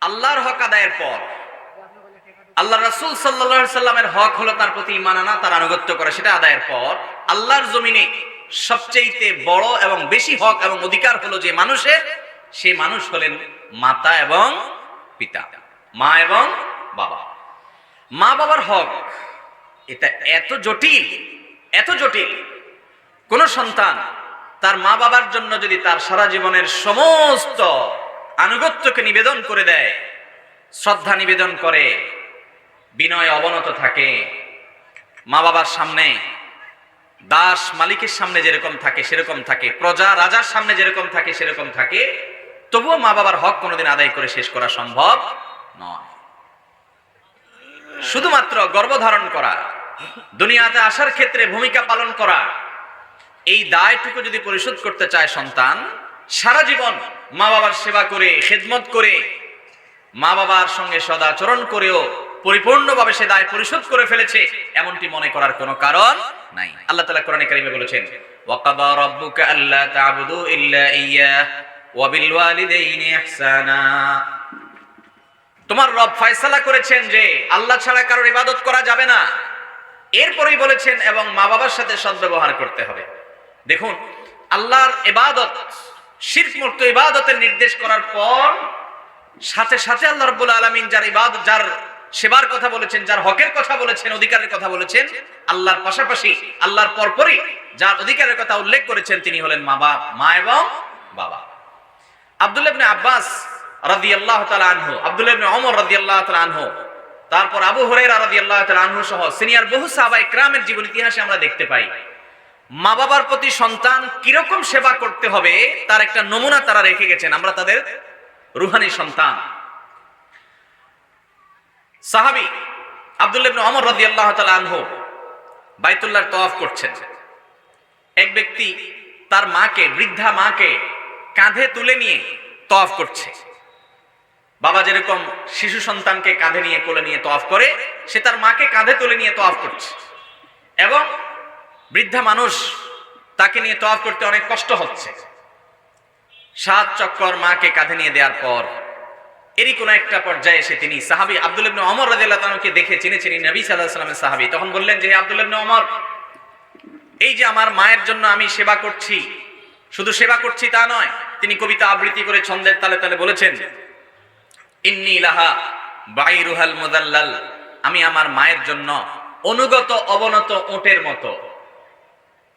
আল্লাহর হক আদায়ের পর আল্লাহ রাসূল সাল্লাল্লাহু আলাইহি সাল্লামের হক হলো তার প্রতি ঈমান আনা, তার আনুগত্য করা, সেটা আদায়ের পর আল্লাহর জমিনে সবচেয়ে বড় এবং বেশি হক এবং অধিকার হলো যে মানুষের, সেই মানুষ হলেন মাতা এবং পিতা, মা এবং বাবা। মা বাবার হক এটা এত জটিল, এত জটিল। কোন সন্তান তার মা বাবার জন্য যদি তার সারা জীবনের সমস্ত আনুগত্যকে নিবেদন করে দেয়, শ্রদ্ধা নিবেদন করে, বিনয় অবনত থাকে, মা বাবার সামনে দাস মালিকের সামনে যেরকম থাকে সেরকম থাকে, প্রজা রাজার সামনে যেরকম থাকে সেরকম থাকে, তবুও মা বাবার হক কোনোদিন আদায় করে শেষ করা সম্ভব নয়। শুধুমাত্র গর্ভধারণ করা, দুনিয়াতে আসার ক্ষেত্রে ভূমিকা পালন করা, এই দায়টুকু যদি পরিশোধ করতে চায় সন্তান, সারা জীবন মা বাবার সেবা করে, খেদমত করে, মা বাবার সঙ্গে সদাচরণ করেও পরিপূর্ণভাবে সে দায় পরিশোধ করে ফেলেছে, এমনটি মনে করার কোনো কারণ নাই। আল্লাহ তাআলা কোরআনে কারিমে বলেছেন, ওয়াকাদা রাব্বুকা আল্লা তা'বুদু ইল্লা ইয়্যাহ ওয়া বিল ওয়ালিদাইনি ইহসানা। তোমার রব ফয়সালা করেছেন যে আল্লাহ ছাড়া কারোর ইবাদত করা যাবে না। এরপরেই বলেছেন এবং মা বাবার সাথে সদ্ব্যবহার করতে হবে। দেখুন, আল্লাহর ইবাদত, শিরক মুক্ত ইবাদতের নির্দেশ করার পর সাথে সাথে আল্লাহ রাব্বুল আলামিন যার ইবাদত, যার সেবার কথা বলেছেন, যার হকের কথা বলেছেন, অধিকারের কথা বলেছেন, আল্লাহর পাশাপাশি আল্লাহর পরপরই যার অধিকারের কথা উল্লেখ করেছেন তিনি হলেন মা এবং বাবা। আব্দুল্লাহ ইবনে আব্বাস রাদিয়াল্লাহু তাআলা আনহু, আব্দুল্লাহ ইবনে ওমর রাদিয়াল্লাহু তাআলা আনহু, তারপর আবু হুরায়রা রাদিয়াল্লাহু তাআলা আনহু সহ সিনিয়র বহু সাহাবায়ে কেরামের জীবন ইতিহাসে আমরা দেখতে পাই মা বাবার প্রতি সন্তান কিরকম সেবা করতে হবে তার একটা নমুনা তারা রেখে গেছেন। আমরা তাদের রুহানি সন্তান। সাহাবী আব্দুল্লাহ ইবনে ওমর রাদিয়াল্লাহু তাআলা আনহু বাইতুল্লাহর তওয়াফ করছেন। এক ব্যক্তি তার মাকে, বৃদ্ধা মাকে কাঁধে তুলে নিয়ে তওয়াফ করছে। বাবা যেরকম শিশু সন্তানকে কাঁধে নিয়ে কোলে নিয়ে তওয়াফ করে, সে তার মাকে কাঁধে তুলে নিয়ে তওয়াফ করছে এবং বৃদ্ধা মানুষ, তাকে নিয়ে তওয়াফ করতে অনেক কষ্ট হচ্ছে। 7 চক্কর মাকে কাঁধে নিয়ে দেওয়ার পর এরই কোন একটা পর্যায়ে এসে তিনি সাহাবী আব্দুল্লাহ ইবনে ওমর রাদিয়াল্লাহু তাআলাকে দেখে চিনেছেন নবী সাল্লাল্লাহু আলাইহি ওয়াসাল্লামের সাহাবী। তখন বললেন যে, হে আব্দুল্লাহ ইবনে ওমর, এই যে আমার মায়ের জন্য আমি সেবা করছি, শুধু সেবা করছি তা নয়, তিনি কবিতা আবৃত্তি করে ছন্দের তালে তালে বলেছেন, ইন্নী লাহা বাইরুহাল মুযাল্লাল, আমি আমার মায়ের জন্য অনুগত অবনত ওটের মতো।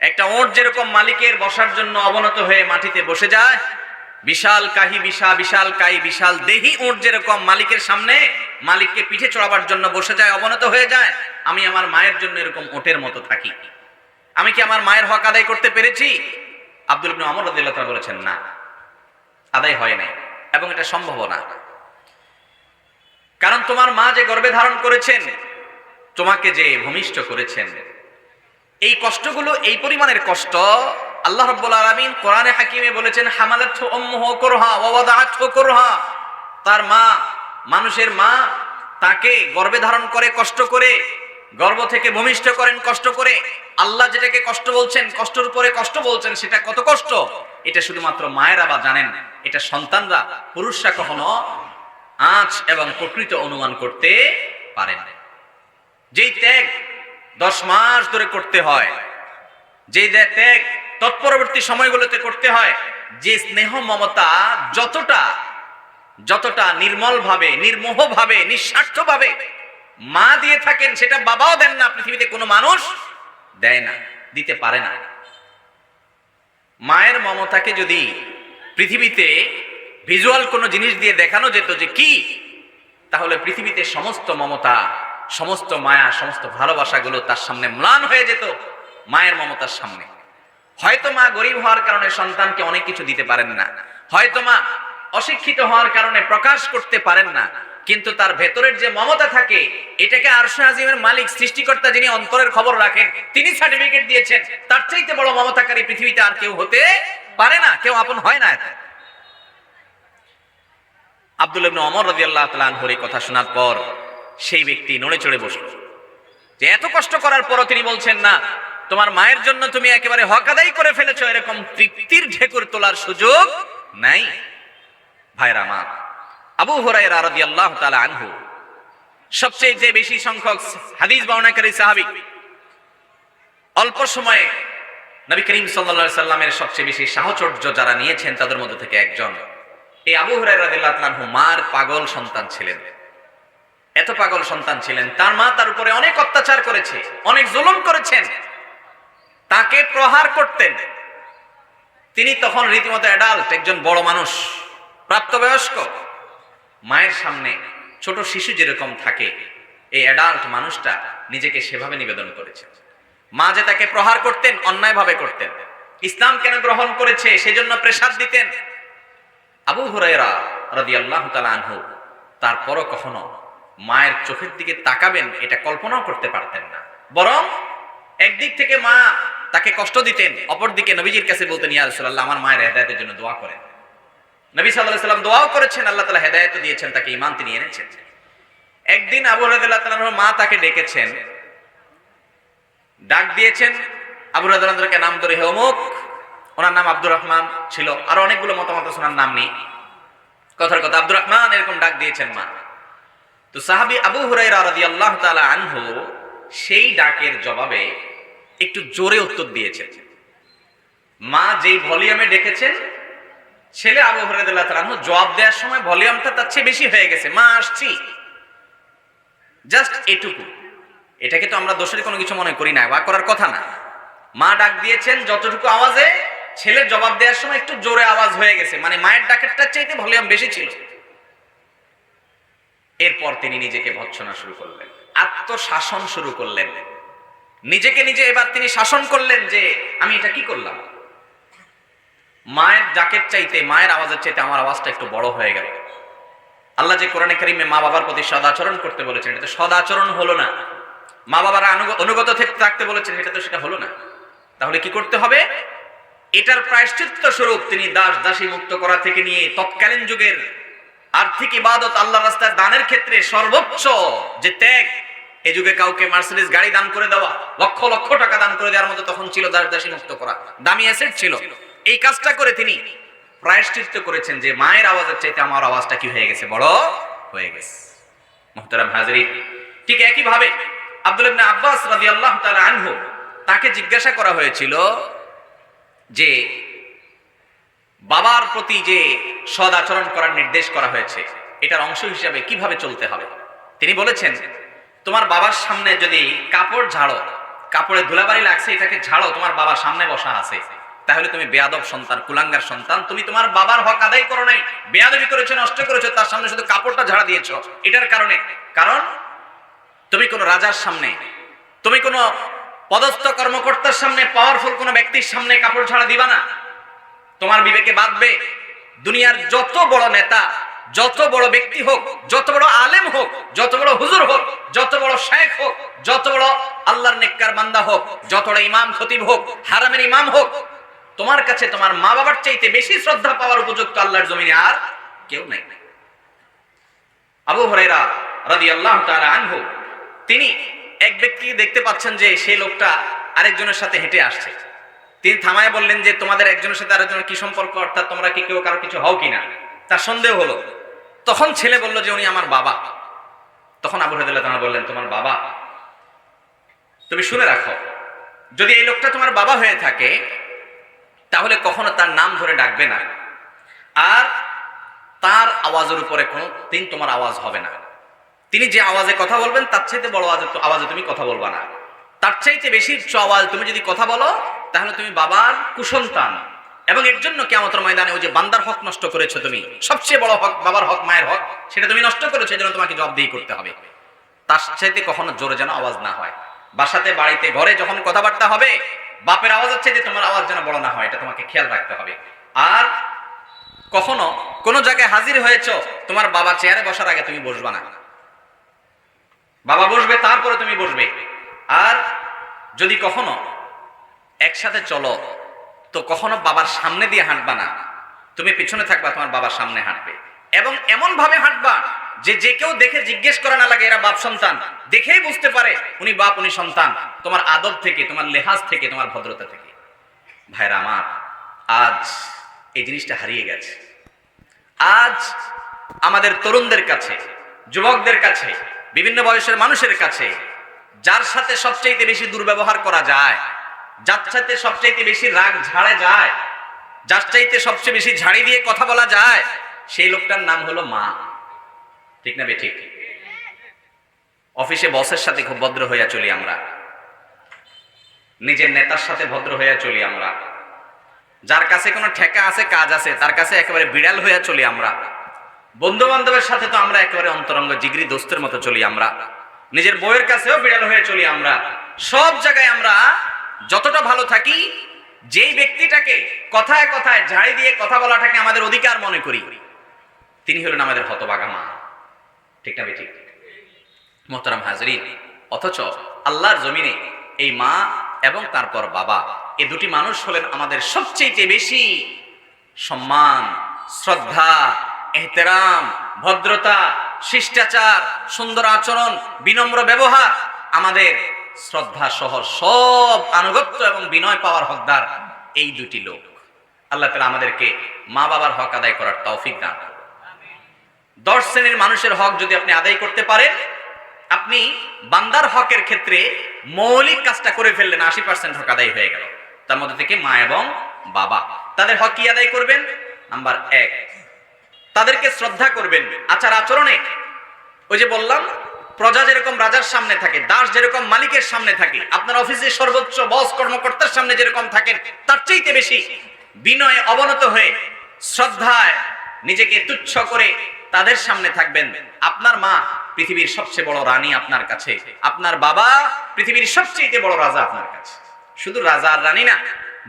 একটা ওট যেরকম মালিকের বসার জন্য অবনত হয়ে মাটিতে বসে যায়, বিশাল কাহি বিশাল কাই বিশাল দেহি ওট যেরকম মালিকের সামনে মালিককে পিঠে চড়াবার জন্য বসে যায়, অবনত হয়ে যায়, আমি আমার মায়ের জন্য এরকম ওটের মতো থাকি। আমি কি আমার মায়ের হক আদায় করতে পেরেছি? আব্দুল্লাহ ইবনে ওমর রাদিয়াল্লাহু তাআলা বলেছেন, না, আদায় হয় নাই এবং এটা সম্ভব না। কারণ তোমার মা যে গর্ভে ধারণ করেছেন, তোমাকে যে ভূমিষ্ঠ করেছেন, এই কষ্টগুলো, এই পরিমাণের কষ্ট আল্লাহ রাব্বুল আলামিন কোরআনে হাকিমে বলেছেন, হামালাতহু উম্মুহু কুরহা ওয়া ওয়াদাআতহু কুরহা। তার মা, মানুষের মা, তাকে গর্ভে ধারণ করে কষ্ট করে, গর্ভ থেকে ভূমিষ্ঠ করেন কষ্ট করে। আল্লাহ যেটাকে কষ্ট বলছেন, কষ্টের উপরে কষ্ট বলছেন, সেটা কত কষ্ট এটা শুধুমাত্র মায়েরা বা জানেন। এটা সন্তানরা, পুরুষরা কখনো আঁচ এবং প্রকৃত অনুমান করতে পারেন না। যেই ত্যাগ 10 মাস ধরে করতে হয়, যে ত্যাগ তৎপরবর্তী সময়গুলোতে করতে হয়, যে স্নেহ মমতা যতটা নির্মল ভাবে, নির্মোহ ভাবে, নিঃস্বার্থ ভাবে মা দিয়ে থাকেন, সেটা বাবাও দেন না, পৃথিবীতে কোনো মানুষ দেয় না, দিতে পারে না। মায়ের মমতাকে যদি পৃথিবীতে ভিজুয়াল কোনো জিনিস দিয়ে দেখানো যেত যে কি, তাহলে পৃথিবীতে সমস্ত মমতা, সমস্ত মায়া, সমস্ত ভালোবাসাগুলো তার সামনে ম্লান হয়ে যেত মায়ের মমতার সামনে। হয়তো মা গরিব হওয়ার কারণে সন্তানকে অনেক কিছু দিতে পারেন না, হয়তো মা অশিক্ষিত হওয়ার কারণে প্রকাশ করতে পারেন না, কিন্তু তার ভেতরের যে মমতা থাকে, এটাকে আরশে আজিমের মালিক, সৃষ্টিকর্তা, যিনি অন্তরের খবর রাখেন, তিনি সার্টিফিকেট দিয়েছেন, তার চাইতে বড় মমতাকারী পৃথিবীতে আর কেউ হতে পারে না, কেউ আপন হয় না। আব্দুল্লাহ ইবনে ওমর রাদিয়াল্লাহু তাআলা আনহুর এই কথা শোনার পর সেই ব্যক্তি নড়ে চড়ে বসল। যে এত কষ্ট করার পরও তিনি বলছেন, না, তোমার মায়ের জন্য তুমি একেবারে হক আদায় করে ফেলেছো, এরকম তৃপ্তির ঢেকুর তোলার সুযোগ নাই। ভাইরা আমার, আবু হুরায়রা রাদিয়াল্লাহু তাআলা আনহু সবচেয়ে যে বেশি সংখ্যক হাদিস বর্ণনাকারী সাহাবী, অল্প সময়ে নবী করিম সাল্লাল্লাহু আলাইহি সাল্লামের সবচেয়ে বেশি সাহচর্য যারা নিয়েছেন তাদের মধ্যে থেকে একজন এই আবু হুরায়রা রাদিয়াল্লাহু তাআলা আনহু মার পাগল সন্তান ছিলেন। এত পাগল সন্তান ছিলেন, তার মা তার উপরে অনেক অত্যাচার করেছে, অনেক জুলুম করেছেন, তাকে প্রহার করতেন। তিনি তখন রীতিমতো অ্যাডাল্ট, একজন বড় মানুষ, প্রাপ্তবয়স্ক। মায়ের সামনে ছোট শিশু যেরকম থাকে, এই অ্যাডাল্ট মানুষটা নিজেকে সেভাবে নিবেদন করেছে। মা যে তাকে প্রহার করতেন, অন্যায়ভাবে করতেন, ইসলাম কেন গ্রহণ করেছে সেজন্য প্রেসার দিতেন। আবু হুরায়রা রাদিয়াল্লাহু তাআলা আনহু তারপরও কখনো মায়ের চোখের দিকে তাকাবেন এটা কল্পনাও করতে পারতেন না। বরং একদিক থেকে মা তাকে কষ্ট দিতেন, অপরদিকে নবীজির কাছে বলতেন, ইয়া রাসূলুল্লাহ, আমার মায়ের হেদায়েতের জন্য দোয়া করেন। নবী সাল্লাল্লাহু আলাইহি সাল্লাম দোয়াও করেছেন, আল্লাহ তাআলা হেদায়েত দিয়েছেন, তাকে ঈমান তিনি এনেছেন। একদিন আবু হুরায়রা রাদিয়াল্লাহু তাআলার মা তাকে ডেকেছেন, ডাক দিয়েছেন। আবু হুরায়রা রাদিয়াল্লাহু তাআলাকে নাম ধরে, হে অমুক, ওনার নাম আব্দুর রহমান ছিল, আরো অনেকগুলো মতামত ওনার নাম নেই, কথার কথা আব্দুর রহমান এরকম ডাক দিয়েছেন মা। তো সাহাবী আবু হুরায়রা রাদিয়াল্লাহু তাআলা আনহু সেই ডাকের জবাবে একটু জোরে উত্তর দিয়েছেন। মা যেই ভলিউমে ডেকেছেন, ছেলে আবু হুরায়রা রাদিয়াল্লাহু তাআলা আনহু জবাব দেওয়ার সময় ভলিউমটা তার চেয়ে বেশি হয়ে গেছে, মা আসছি, জাস্ট এটুকু। এটাকে তো আমরা দোষের কোনো কিছু মনে করি না, বা করার কথা না। মা ডাক দিয়েছেন যতটুকু আওয়াজে, ছেলের জবাব দেওয়ার সময় একটু জোরে আওয়াজ হয়ে গেছে, মানে মায়ের ডাকেরটার চাইতে ভলিউম বেশি ছিল। এরপর তিনি নিজেকে ভৎসনা শুরু করলেন, আত্মশাসন শুরু করলেন, নিজেকে নিজে এবার তিনি শাসন করলেন যে আমি এটা কি করলাম। মায়ের ডাকের চাইতে, মায়ের আওয়াজের চাইতে আমার আওয়াজটা একটু বড় হয়ে গেল। আল্লাহ যে কোরআনে কারিমে মা বাবার প্রতি সদাচরণ করতে বলেছেন, এটা তো সদাচরণ হলো না। মা বাবারা অনুগত থাকতে বলেছেন, এটা তো সেটা হলো না। তাহলে কি করতে হবে? এটার প্রায়শ্চিত্ত স্বরূপ তিনি দাস দাসী মুক্ত করা থেকে নিয়ে তৎকালীন যুগের আর্থিক ইবাদত, আল্লাহ রাস্তায় দানের ক্ষেত্রে সর্বোচ্চ যে ত্যাগ, এই যুগে কাউকে মার্সিডিজ গাড়ি দান করে দেওয়া, লক্ষ লক্ষ টাকা দান করে দেওয়ার মতো তখন ছিল দাস দাসী মুক্ত করা, দামি অ্যাসেট ছিল। এই কাজটা করে তিনি প্রায়শ্চিত্ত করেছেন যে মায়ের আওয়াজের চাইতে আমার আওয়াজটা কি হয়ে গেছে, বড় হয়ে গেছে। মুহতারাম হাজিরিন, ঠিক একই ভাবে আব্দুল্লাহ ইবনে আব্বাস রাদিয়াল্লাহু তাআলা আনহু, তাকে জিজ্ঞাসা করা হয়েছিল যে বাবার প্রতি যে সদ আচরণ করার নির্দেশ করা হয়েছে, এটার অংশ হিসাবে কিভাবে চলতে হবে। তিনি বলেছেন, তোমার বাবার সামনে যদি কাপড় ঝাড়ো, কাপড়ে ধুলাবাড়ি লাগছে, এটাকে ঝাড়ো, তোমার বাবার সামনে বসা আছে, তাহলে তুমি বেয়াদব সন্তান, কুলাঙ্গার সন্তান, তুমি তোমার বাবার হক আদায় করো নাই, বেয়াদবি করেছো, নষ্ট করেছো, তার সামনে শুধু কাপড়টা ঝাড়া দিয়েছো। এটার কারণে, কারণ তুমি কোনো রাজার সামনে, তুমি কোনো পদস্থ কর্মকর্তার সামনে, পাওয়ারফুল কোনো ব্যক্তির সামনে কাপড় ঝাড়া দিবা না, তোমার বিবেকে বাঁধবে। দুনিয়ার যত বড় নেতা, যত বড় ব্যক্তি হোক, যত বড় আলেম হোক, যত বড় হুজুর হোক, যত বড় শেখ হোক, যত বড় আল্লাহর নেককার বান্দা হোক, যত বড় ইমাম খতিব হোক, হারামের ইমাম হোক, তোমার কাছে তোমার মা বাবার চাইতে বেশি শ্রদ্ধা পাওয়ার উপযুক্ত আল্লাহর জমিনে আর কেউ নাই। আবু হুরায়রা রাদিয়াল্লাহু তাআলা আনহু, তিনি এক ব্যক্তিকে দেখতে পাচ্ছেন যে সেই লোকটা আরেকজনের সাথে হেঁটে আসছে। তিনি থামায় বললেন যে তোমাদের একজনের সাথে আরেকজনের কি সম্পর্ক, অর্থাৎ তোমরা কি কেউ কারো কিছু হও কিনা। তার সন্দেহ হলো। তখন ছেলে বলল যে উনি আমার বাবা। তখন আবু হুরায়রা রাদিয়াল্লাহু তাআলা বললেন, তোমার বাবা? তুমি শুনে রাখো, যদি এই লোকটা তোমার বাবা হয়ে থাকে তাহলে কখনো তার নাম ধরে ডাকবে না, আর তার আওয়াজের উপরে কোনো দিন তোমার আওয়াজ হবে না। তিনি যে আওয়াজে কথা বলবেন তার চাইতে বড় আওয়াজে তুমি কথা বলবা না, তার চাইতে বেশি আওয়াজ তুমি যদি কথা বলো তাহলে তুমি বাবার কুসন্তান, এবং এর জন্য কিয়ামতের ময়দানে ওই যে বান্দার হক নষ্ট করেছো তুমি, সবচেয়ে বড় হক বাবার হক, মায়ের হক, সেটা তুমি নষ্ট করেছো, এজন্য তোমাকে জবাবদিহি করতে হবে। তার চাইতে কখনো জোরে যেন আওয়াজ না হয়। বাসাতে, বাড়িতে, ঘরে যখন কথাবার্তা হবে, বাপের আওয়াজের চাইতে তোমার আওয়াজ যেন বড় না হয়, এটা তোমাকে খেয়াল রাখতে হবে। আর কখনো কোনো জায়গায় হাজির হয়েছো, তোমার বাবা চেয়ারে বসার আগে তুমি বসবা না, বাবা বসবে তারপরে তুমি বসবে। আর যদি কখনো একসাথে চলো তো কখনো বাবার সামনে দিয়ে হাঁটবা না, তুমি পিছনে থাকবা, তোমার বাবার সামনে হাঁটবে, এবং এমন ভাবে হাঁটবা যে যে কেউ দেখে জিজ্ঞেস করা না লাগে এরা বাপ সন্তান, দেখেই বুঝতে পারে উনি বাপ, উনি সন্তান, তোমার আদব থেকে, তোমার লেহাজ থেকে, তোমার ভদ্রতা থেকে। ভাইরা আমার, আজ এই জিনিসটা হারিয়ে গেছে। আজ আমাদের তরুণদের কাছে, যুবকদের কাছে, বিভিন্ন বয়সের মানুষের কাছে যার সাথে সবচেয়ে বেশি দুর্ব্যবহার করা যায়, যার সাথে সবচেয়ে বেশি রাগ ঝাড়ে যায়, যার চাইতে সবচেয়ে বেশি ঝাড়ি দিয়ে কথা বলা যায়, সেই লোকটার নাম হলো মা। ঠিক না বেঠিক? অফিসে বসের সাথে খুব ভদ্র হইয়া চলি আমরা, নিজের নেতার সাথে ভদ্র হইয়া চলি আমরা, যার কাছে কোনো ঠেকা আছে, কাজ আছে, তার কাছে একেবারে বিড়াল হইয়া চলি আমরা, বন্ধু বান্ধবের সাথে তো আমরা একেবারে অন্তরঙ্গ জিগরি দোস্তের মতো চলি আমরা, নিজের বউয়ের কাছেও বিড়াল হয়ে চলি আমরা। সব জায়গায় আমরা যতটা ভালো থাকি, যেই ব্যক্তিটাকে কথায় কথায় ঝাড়ি দিয়ে কথা বলাটাকে আমাদের অধিকার মনে করি, তিনি হলেন আমাদের হতভাগা মা। ঠিক না বেঠিক? মোহতারাম হাজরিন, অথচ আল্লাহর জমিনে এই মা এবং তারপর বাবা, এই দুটি মানুষ হলেন আমাদের সবচেয়ে বেশি সম্মান, শ্রদ্ধা, এহতেরাম, ভদ্রতা, শিষ্টাচার, সুন্দর আচরণ, বিনম্র ব্যবহার, আমাদের শ্রদ্ধা সহ সব আনুগত্য এবং বিনয় পাওয়ার হকদার এই দুটি লোক। আল্লাহ তাআলা আমাদেরকে মা বাবার হক আদায় করার তৌফিক দান করুন। 10 শ্রেণীর মানুষের হক যদি আপনি আদায় করতে পারেন, আপনি বান্দার হকের ক্ষেত্রে মৌলিক কাজটা করে ফেললেন, 80% হক আদায় হয়ে গেল। তার মধ্যে থেকে মা এবং বাবা, তাদের হক কি আদায় করবেন? নাম্বার 1, তাদেরকে শ্রদ্ধা করবেন আচার আচরণে। ওই যে বললাম, প্রজা যেরকম রাজার সামনে থাকে, দাস যেরকম মালিকের সামনে থাকে, আপনার অফিসের সর্বোচ্চ বস কর্মকর্তার সামনে যেরকম থাকেন, তার চাইতে বেশি বিনয়ে অবনত হয়ে শ্রদ্ধায় নিজেকে তুচ্ছ করে তাদের সামনে থাকবেন। আপনার মা পৃথিবীর সবচেয়ে বড় রানী আপনার কাছে, আপনার বাবা পৃথিবীর সবচেয়ে বড় রাজা আপনার কাছে। শুধু রাজা আর রানী না,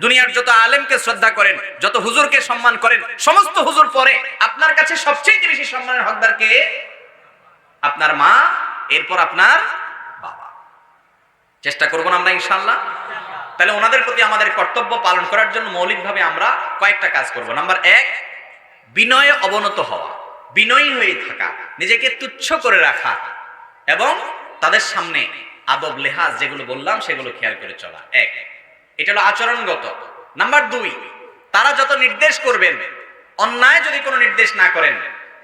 দুনিয়ার যত আলেমকে শ্রদ্ধা করেন, যত হুজুরকে সম্মান করেন, সমস্ত হুজুর পরে আপনার কাছে সবচেয়ে বেশি সম্মানের হকদার কে? আপনার মা, এরপর আপনার বাবা। চেষ্টা করব না আমরা ইনশাআল্লাহ? তাহলে ওনাদের প্রতি আমাদের কর্তব্য পালন করার জন্য মৌলিকভাবে আমরা কয়েকটা কাজ করব। নাম্বার 1, বিনয়ে অবনত হওয়া, বিনয়ী হয়ে থাকা, নিজেকে তুচ্ছ করে রাখা এবং তাদের সামনে আদব লেহাজ যেগুলো বললাম সেগুলো খেয়াল করে চলা। 1, এটা হলো আচরণগত। নাম্বার 2, তারা যত নির্দেশ করবেন, অন্যায় যদি কোনো নির্দেশ না করেন,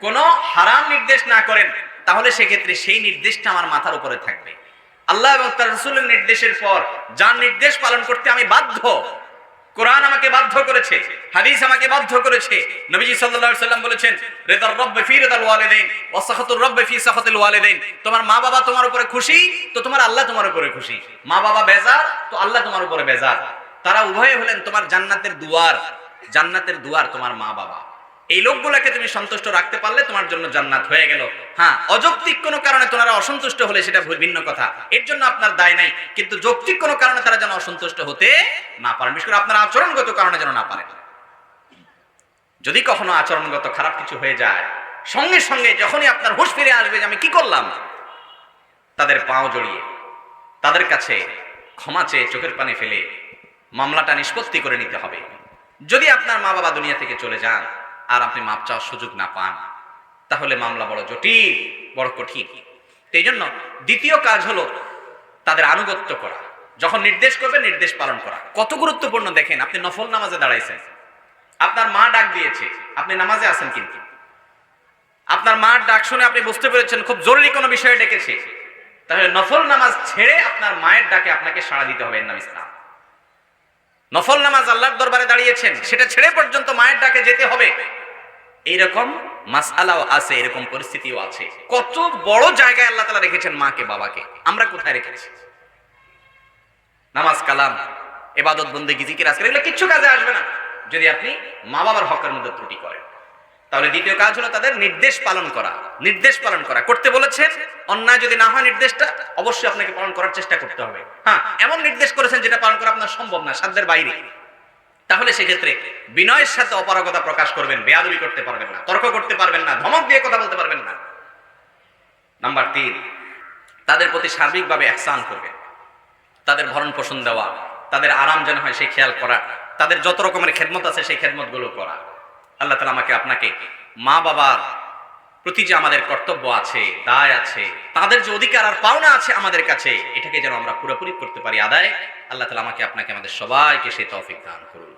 কোনো হারাম নির্দেশ না করেন, তাহলে সেক্ষেত্রে সেই নির্দেশটা আমার মাথার উপরে থাকবে। আল্লাহ এবং তার রাসূলের নির্দেশের পর যার নির্দেশ পালন করতে আমি বাধ্য, কোরআন আমাকে বাধ্য করেছে, হাদিস আমাকে বাধ্য করেছে। নবীজি সাল্লাল্লাহু আলাইহি ওয়াসাল্লাম বলেছেন, রিদার রাব্ব ফি রিদাল ওয়ালিদাইন ওয়া সাখাতুর রাব্ব ফি সাখাতিল ওয়ালিদাইন। তোমার মা বাবা তোমার উপরে খুশি তো তোমার আল্লাহ তোমার উপরে খুশি, মা বাবা বেজার তো আল্লাহ তোমার উপরে বেজার। তারা উভয়ে হলেন তোমার জান্নাতের দুয়ার, জান্নাতের দুয়ার তোমার মা বাবা। এই লোকগুলোকে তুমি সন্তুষ্ট রাখতে পারলে তোমার জন্য জান্নাত হয়ে গেল। হ্যাঁ, অযৌক্তিক কোনো কারণে তোমরা অসন্তুষ্ট হলে সেটা ভিন্ন কথা, এর জন্য আপনার দায় নাই, কিন্তু যৌক্তিক কোনো কারণে তারা যেন অসন্তুষ্ট হতে না পারেন, বিশেষ করে আপনার আচরণগত কারণে যেন না পারেন। যদি কখনো আচরণগত খারাপ কিছু হয়ে যায়, সঙ্গে সঙ্গে যখনই আপনার হুঁশ ফিরে আসবে যে আমি কি করলাম, তাদের পাও জড়িয়ে তাদের কাছে ক্ষমা চেয়ে চোখের পানি ফেলে মামলাটা নিষ্পত্তি করে নিতে হবে। যদি আপনার মা বাবা দুনিয়া থেকে চলে যান আর আপনি মাপ চাওয়ার সুযোগ না পান, তাহলে মামলা বড় জটিল, বড় কঠিন। এই জন্য দ্বিতীয় কাজ হলো তাদের আনুগত্য করা, যখন নির্দেশ করবে নির্দেশ পালন করা। কত গুরুত্বপূর্ণ দেখেন, আপনি নফল নামাজে দাঁড়াইছেন, আপনার মা ডাক দিয়েছে, আপনি নামাজে আছেন, কিন্তু আপনার মার ডাক শুনে আপনি বুঝতে পেরেছেন খুব জরুরি কোনো বিষয়ে ডেকেছে, তাহলে নফল নামাজ ছেড়ে আপনার মায়ের ডাকে আপনাকে সাড়া দিতে হবে। এর নাম ইসলাম। নফল নামাজ আল্লাহর দরবারে দাঁড়িয়েছেন, সেটা ছেড়ে পর্যন্ত মায়ের ডাকে যেতে হবে। এইরকম মাসআলাও আছে, এরকম পরিস্থিতিও আছে। কত বড় জায়গায় আল্লাহ তাআলা রেখেছেন মাকে বাবাকে, আমরা কোথায় রেখেছি? নামাজ, কালাম, ইবাদত, বন্দেগী, জিকির, আজকার এগুলো কিচ্ছু কাজে আসবে না যদি আপনি মা বাবার হকের মধ্যে ত্রুটি করেন। তাহলে দ্বিতীয় কাজ হলো তাদের নির্দেশ পালন করা। নির্দেশ পালন করা করতে বলেছেন, অন্যায় যদি না হয় নির্দেশটা অবশ্যই আপনাকে পালন করার চেষ্টা করতে হবে। হ্যাঁ, এমন নির্দেশ করেছেন যেটা পালন করা আপনার সম্ভব না, সাধ্যের বাইরে, তাহলে সেক্ষেত্রে বিনয়ের সাথে অপারগতা প্রকাশ করবেন, বেয়াদবি করতে পারবেন না, তর্ক করতে পারবেন না, ধমক দিয়ে কথা বলতে পারবেন না। নাম্বার 3, তাদের প্রতি সার্বিকভাবে ইহসান করবেন, তাদের ভরণ পোষণ দেওয়া, তাদের আরাম যেন হয় সেই খেয়াল করা, তাদের যত রকমের খেদমত আছে সেই খেদমতগুলো করা। আল্লাহ তাআলা আমাকে আপনাকে মা বাবার প্রতি যে আমাদের কর্তব্য আছে, দায় আছে, তাদের যে অধিকার আর পাওনা আছে আমাদের কাছে, এটাকে যেন আমরা পুরোপুরি করতে পারি আদায়। আল্লাহ তাআলা আমাকে আপনাকে আমাদের সবাইকে সেই তৌফিক দান করুন।